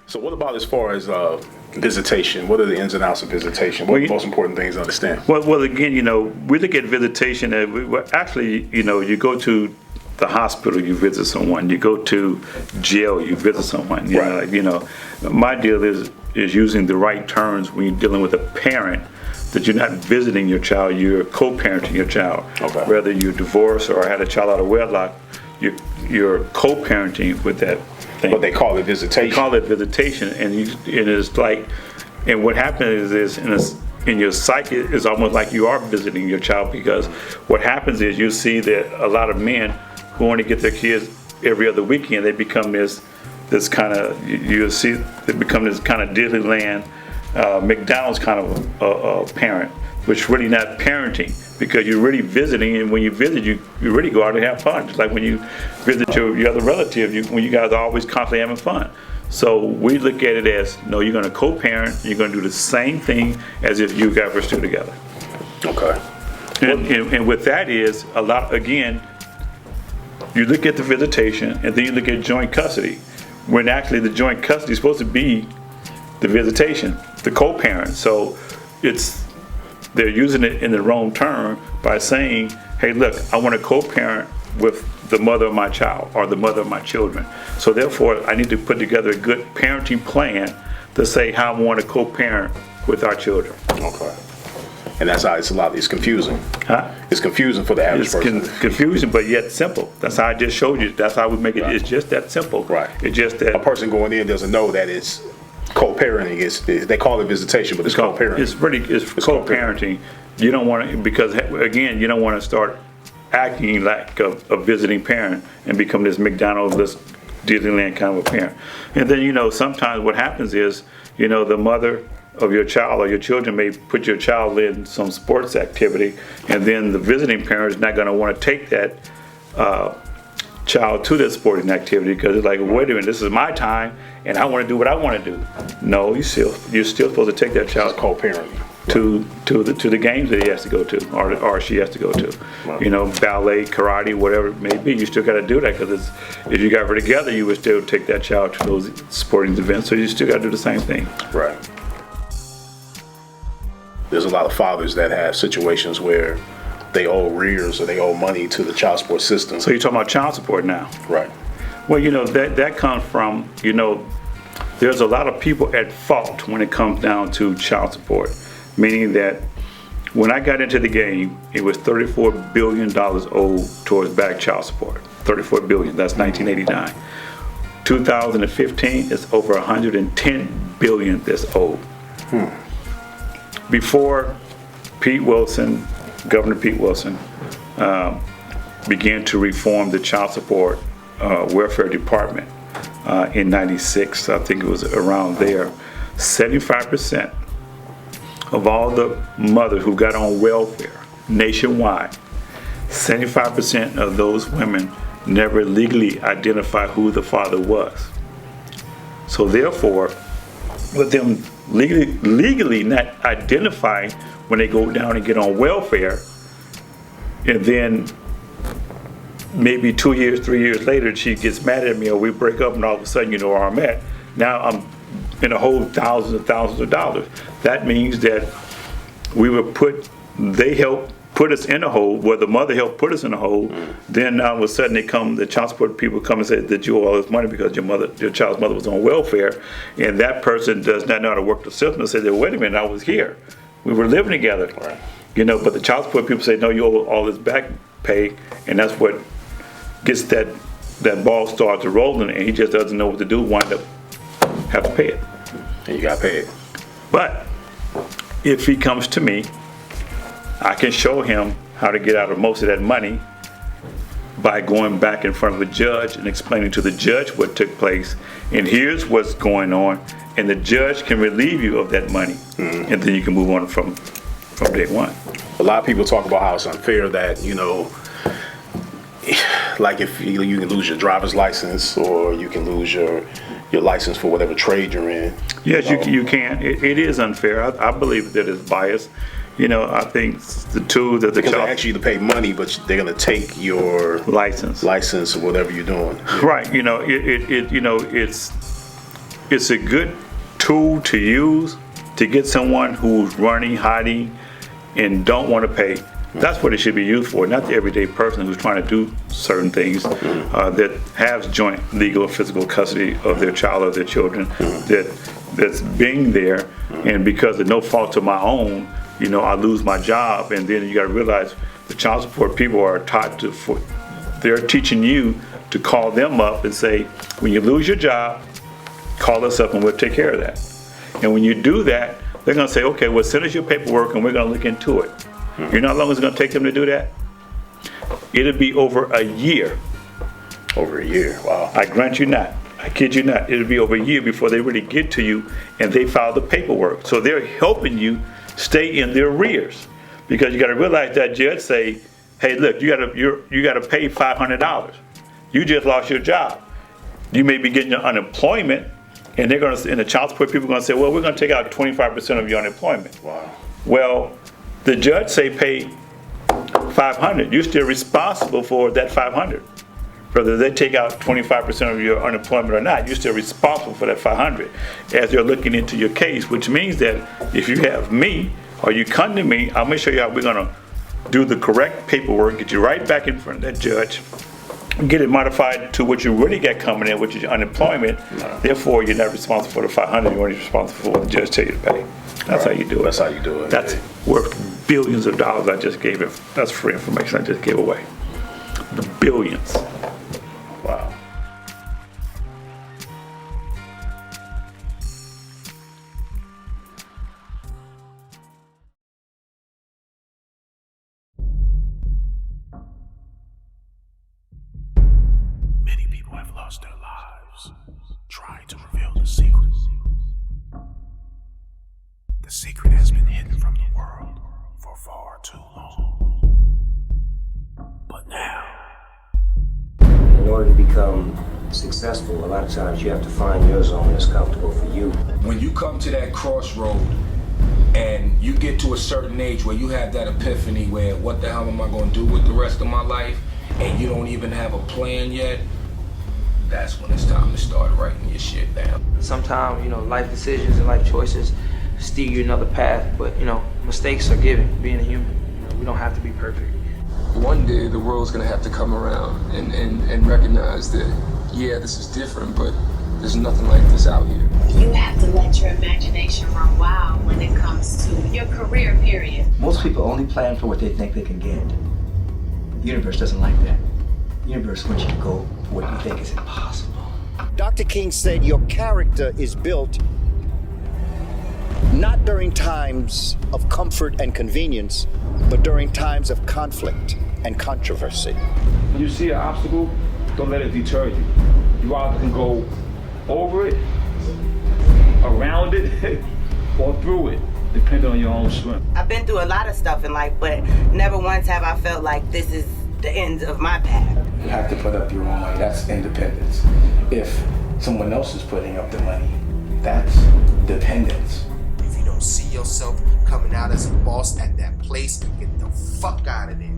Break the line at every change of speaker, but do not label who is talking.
So what about as far as visitation? What are the ins and outs of visitation? What are the most important things to understand?
Well, again, we look at visitation. Actually, you go to the hospital, you visit someone. You go to jail, you visit someone. My deal is using the right terms when you're dealing with a parent. That you're not visiting your child, you're co-parenting your child.
Okay.
Whether you're divorced or had a child out of wedlock, you're co-parenting with that thing.
But they call it visitation.
They call it visitation, and it's like, and what happens is in your psyche, it's almost like you are visiting your child, because what happens is you see that a lot of men who only get their kids every other weekend, they become this kind of, you see, they become this kind of Disneyland, McDonald's kind of parent, which really not parenting, because you're really visiting, and when you visit, you really go out and have fun. Just like when you visit your other relative, when you guys are always constantly having fun. So we look at it as, no, you're going to co-parent, you're going to do the same thing as if you guys were still together.
Okay.
And with that is, a lot, again, you look at the visitation, and then you look at joint custody, when actually the joint custody is supposed to be the visitation, the co-parent. So they're using it in the wrong term by saying, hey, look, I want to co-parent with the mother of my child or the mother of my children. So therefore, I need to put together a good parenting plan to say how I want to co-parent with our children.
Okay. And that's how it's confusing.
Huh?
It's confusing for the average person.
Confusing, but yet simple. That's how I just showed you. That's how we make it. Right. It's just that simple.
Right.
It's just that
a person going in doesn't know that it's co-parenting. They call it visitation, but it's co-parenting.
It's co-parenting. You don't want to, because again, you don't want to start acting like a visiting parent and become this McDonald's, this Disneyland kind of a parent. And then sometimes what happens is the mother of your child or your children may put your child in some sports activity, and then the visiting parent is not going to want to take that child to that sporting activity, because it's like, wait a minute, this is my time and I want to do what I want to do. No, you're still supposed to take that child
co-parenting
to the games that he has to go to or she has to go to. Right. Ballet, karate, whatever it may be, you still got to do that, because if you guys were together, you would still take that child to those sporting events. So you still got to do the same thing.
Right. There's a lot of fathers that have situations where they owe arrears or they owe money to the child support system.
So you're talking about child support now?
Right.
Well, that comes from, there's a lot of people at fault when it comes down to child support, meaning that when I got into the game, it was $34 billion owed towards back child support. $34 billion, that's 1989. 2015, it's over $110 billion that's owed. Before Governor Pete Wilson began to reform the child support welfare department in 96, I think it was around there, 75% of all the mothers who got on welfare nationwide, 75% of those women never legally identified who the father was. So therefore, with them legally not identifying when they go down and get on welfare, and then maybe 2 years, 3 years later, she gets mad at me or we break up, and all of a sudden you know where I'm at. Now I'm in a hole, thousands and thousands of dollars. That means that they helped put us in a hole, where the mother helped put us in a hole. Then all of a sudden the child support people come and say that you owe all this money because your child's mother was on welfare, and that person does not know how to work the system and say, wait a minute, I was here. We were living together.
Right.
But the child support people say, no, you owe all this back pay, and that's what gets that ball started rolling, and he just doesn't know what to do, wind up have to pay it.
And you got to pay it.
But if he comes to me, I can show him how to get out of most of that money by going back in front of a judge and explaining to the judge what took place, and here's what's going on, and the judge can relieve you of that money, and then you can move on from day one.
A lot of people talk about how it's unfair that, like if you can lose your driver's license, or you can lose your license for whatever trade you're in.
Yes, you can. It is unfair. I believe that it's biased. I think because
they ask you to pay money, but they're going to take your license or whatever you're doing.
Right. it's a good tool to use to get someone who's running, hiding, and don't want to pay. That's what it should be used for, not the everyday person who's trying to do certain things that has joint legal or physical custody of their child or their children, that's being there, and because of no fault of my own, I lose my job, and then you got to realize the child support people are taught they're teaching you to call them up and say, when you lose your job, call us up and we'll take care of that. And when you do that, they're going to say, okay, well, send us your paperwork and we're going to look into it. You know how long it's going to take them to do that? It'll be over a year.
Over a year, wow.
I grant you not. I kid you not. It'll be over a year before they really get to you and they file the paperwork. So they're helping you stay in their arrears. Because you got to realize that judge say, hey, look, you got to pay $500. You just lost your job. You may be getting your unemployment, and the child support people are going to say, well, we're going to take out 25% of your unemployment.
Wow.
Well, the judge say pay $500. You're still responsible for that $500. Whether they take out 25% of your unemployment or not, you're still responsible for that $500 as they're looking into your case, which means that if you have me or you come to me, I'm going to show you how we're going to do the correct paperwork, get you right back in front of that judge, get it modified to what you really got coming in, which is your unemployment. Therefore, you're not responsible for the $500. You're only responsible for what the judge tell you to pay. That's how you do it.
That's how you do it.
That's worth billions of dollars. I just gave it. That's free information I just gave away. The billions.
Wow.
Many people have lost their lives trying to reveal the secret. The secret has been hidden from the world for far too long. But now,
in order to become successful, a lot of times you have to find your zone that's comfortable for you.
When you come to that crossroad and you get to a certain age where you have that epiphany where what the hell am I going to do with the rest of my life, and you don't even have a plan yet, that's when it's time to start writing your shit down.
Sometimes, life decisions and life choices steer you another path, but, mistakes are given, being a human. We don't have to be perfect.
One day the world's gonna have to come around and recognize that, yeah, this is different, but there's nothing like this out here.
You have to let your imagination run wild when it comes to your career, period.
Most people only plan for what they think they can get. The universe doesn't like that. The universe wants you to go for what you think is impossible.
Dr. King said your character is built not during times of comfort and convenience, but during times of conflict and controversy.
When you see an obstacle, don't let it deter you. You either can go over it, around it, or through it, depending on your own strength.
I've been through a lot of stuff in life, but never once have I felt like this is the end of my path.
You have to put up your own money. That's independence. If someone else is putting up the money, that's dependence.
If you don't see yourself coming out as a boss at that place, get the fuck out of there.